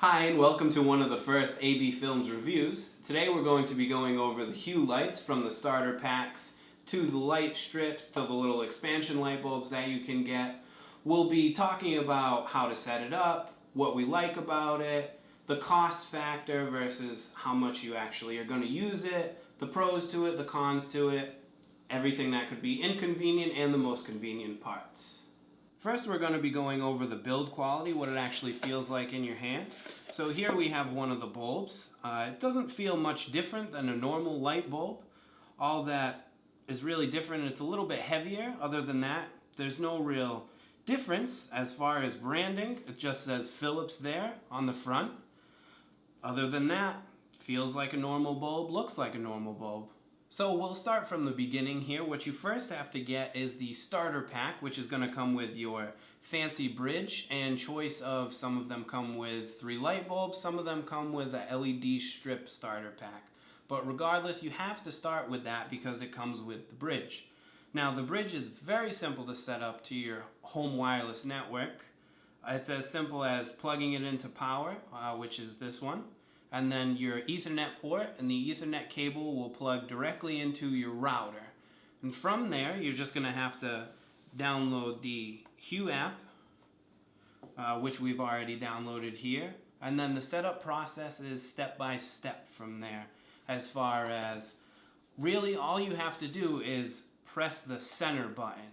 Hi, and welcome to one of the first AB Films reviews. Today we're going to be going over the Hue lights, from the starter packs to the light strips to the little expansion light bulbs that you can get. We'll be talking about how to set it up, what we like about it, the cost factor versus how much you actually are going to use it, the pros to it, the cons to it, everything that could be inconvenient and the most convenient parts. First, we're going to be going over the build quality, what it actually feels like in your hand. So here we have one of the bulbs. It doesn't feel much different than a normal light bulb. All that is really different, it's a little bit heavier. Other than that, there's no real difference as far as branding. It just says Phillips there on the front. Other than that, feels like a normal bulb, looks like a normal bulb. So we'll start from the beginning here. What you first have to get is the starter pack, which is going to come with your fancy bridge and choice of, some of them come with 3 light bulbs, some of them come with a LED strip starter pack. But regardless, you have to start with that because it comes with the bridge. Now the bridge is very simple to set up to your home wireless network. It's as simple as plugging it into power, which is this one. And then your Ethernet port and the Ethernet cable will plug directly into your router. And from there, you're just going to have to download the Hue app, which we've already downloaded here. And then the setup process is step by step from there. As far as really all you have to do is press the center button.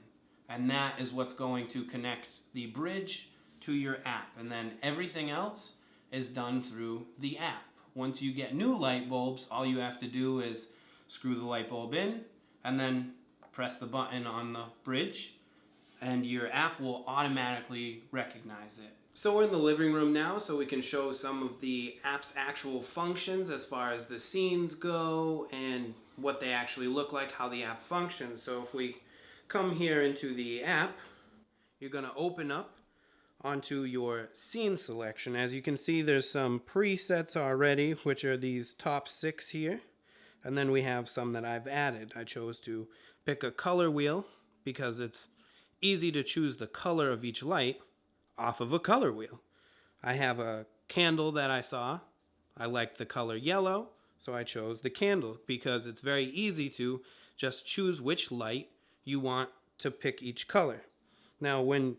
And that is what's going to connect the bridge to your app. And then everything else is done through the app. Once you get new light bulbs, all you have to do is screw the light bulb in and then press the button on the bridge and your app will automatically recognize it. So we're in the living room now, so we can show some of the app's actual functions as far as the scenes go and what they actually look like, how the app functions. So if we come here into the app, you're going to open up onto your scene selection. As you can see, there's some presets already, which are these top 6 here. And then we have some that I've added. I chose to pick a color wheel because it's easy to choose the color of each light off of a color wheel. I have a candle that I saw. I liked the color yellow, so I chose the candle because it's very easy to just choose which light you want to pick each color. Now, when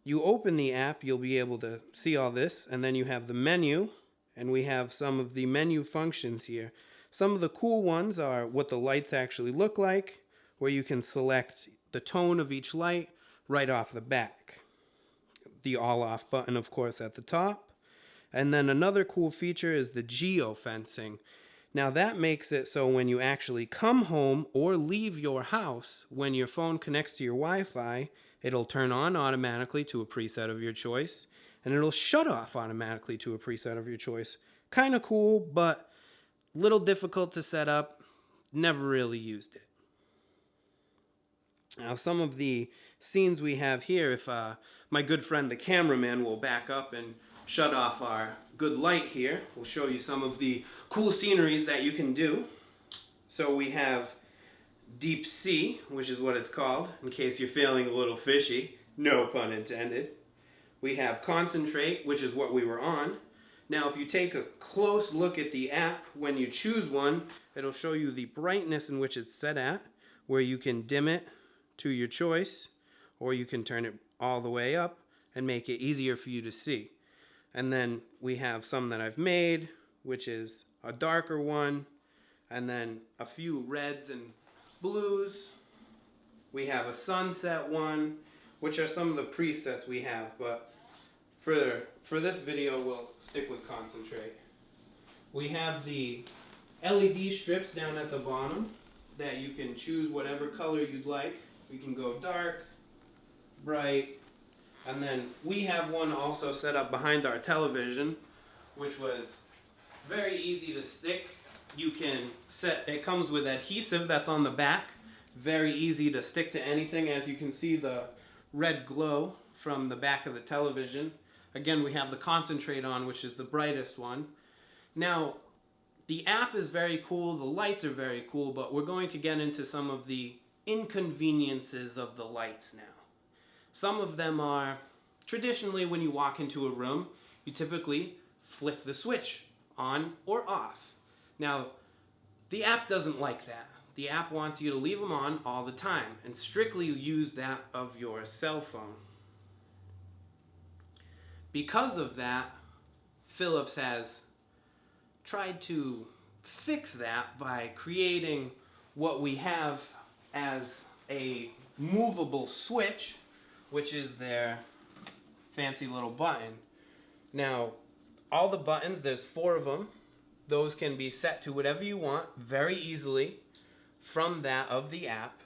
you open the app, you'll be able to see all this, and then you have the menu, and we have some of the menu functions here. Some of the cool ones are what the lights actually look like, where you can select the tone of each light right off the back. The all-off button, of course, at the top. And then another cool feature is the geofencing. Now that makes it so when you actually come home or leave your house, when your phone connects to your Wi-Fi, it'll turn on automatically to a preset of your choice, and it'll shut off automatically to a preset of your choice. Kind of cool, but a little difficult to set up. Never really used it. Now some of the scenes we have here, if my good friend the cameraman will back up and shut off our good light here, we'll show you some of the cool sceneries that you can do. So we have Deep Sea, which is what it's called, in case you're feeling a little fishy, no pun intended. We have Concentrate, which is what we were on. Now if you take a close look at the app, when you choose one, it'll show you the brightness in which it's set at, where you can dim it to your choice, or you can turn it all the way up and make it easier for you to see. And then we have some that I've made, which is a darker one, and then a few reds and blues. We have a sunset one, which are some of the presets we have, but for this video we'll stick with Concentrate. We have the LED strips down at the bottom that you can choose whatever color you'd like. We can go dark, bright, and then we have one also set up behind our television, which was very easy to stick. You can set, it comes with adhesive that's on the back, very easy to stick to anything. As you can see, the red glow from the back of the television. Again, we have the Concentrate on, which is the brightest one. Now, the app is very cool, the lights are very cool, but we're going to get into some of the inconveniences of the lights now. Some of them are, traditionally when you walk into a room, you typically flick the switch on or off. Now, the app doesn't like that. The app wants you to leave them on all the time and strictly use that of your cell phone. Because of that, Phillips has tried to fix that by creating what we have as a movable switch, which is their fancy little button. Now, all the buttons, there's 4 of them. Those can be set to whatever you want very easily from that of the app.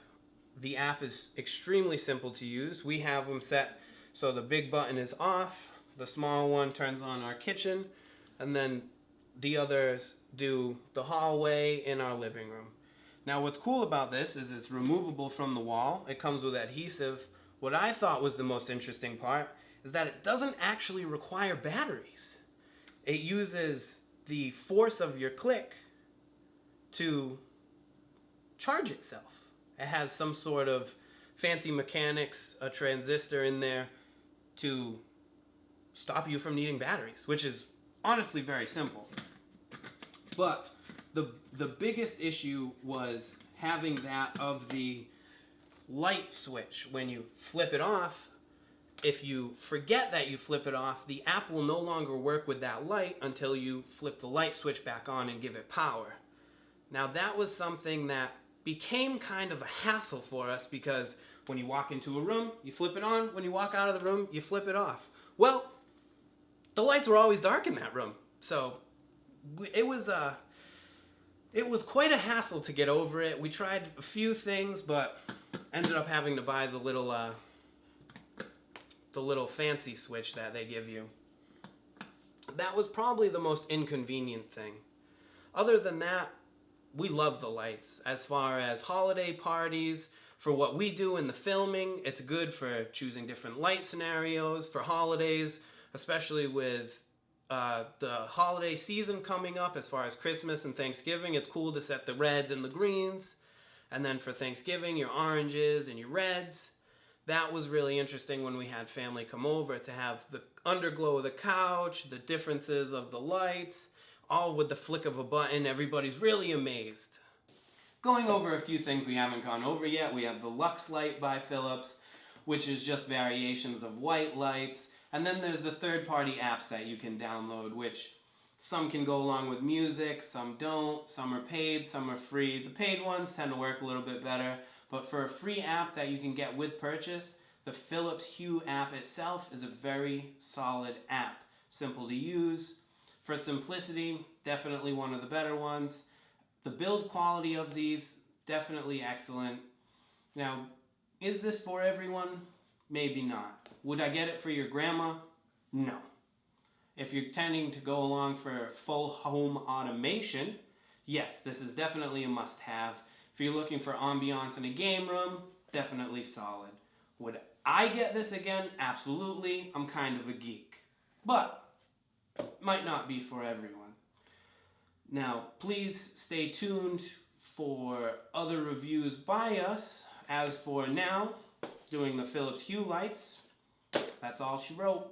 The app is extremely simple to use. We have them set so the big button is off, the small one turns on our kitchen, and then the others do the hallway in our living room. Now, what's cool about this is it's removable from the wall. It comes with adhesive. What I thought was the most interesting part is that it doesn't actually require batteries. It uses the force of your click to charge itself. It has some sort of fancy mechanics, a transistor in there to stop you from needing batteries, which is honestly very simple. But the biggest issue was having that of the light switch. When you flip it off, if you forget that you flip it off, the app will no longer work with that light until you flip the light switch back on and give it power. Now, that was something that became kind of a hassle for us because when you walk into a room, you flip it on. When you walk out of the room, you flip it off. Well, the lights were always dark in that room, so it was quite a hassle to get over it. We tried a few things, but ended up having to buy the little fancy switch that they give you. That was probably the most inconvenient thing. Other than that, we love the lights. As far as holiday parties, for what we do in the filming, it's good for choosing different light scenarios for holidays, especially with the holiday season coming up. As far as Christmas and Thanksgiving, it's cool to set the reds and the greens. And then for Thanksgiving, your oranges and your reds. That was really interesting when we had family come over to have the underglow of the couch, the differences of the lights, all with the flick of a button. Everybody's really amazed. Going over a few things we haven't gone over yet, we have the Lux Light by Philips, which is just variations of white lights. And then there's the third-party apps that you can download, which some can go along with music, some don't, some are paid, some are free. The paid ones tend to work a little bit better, but for a free app that you can get with purchase, the Philips Hue app itself is a very solid app. Simple to use. For simplicity, definitely one of the better ones. The build quality of these, definitely excellent. Now, is this for everyone? Maybe not. Would I get it for your grandma? No. If you're tending to go along for full home automation, yes, this is definitely a must-have. If you're looking for ambiance in a game room, definitely solid. Would I get this again? Absolutely. I'm kind of a geek. But might not be for everyone. Now, please stay tuned for other reviews by us. As for now, doing the Philips Hue Lights, that's all she wrote.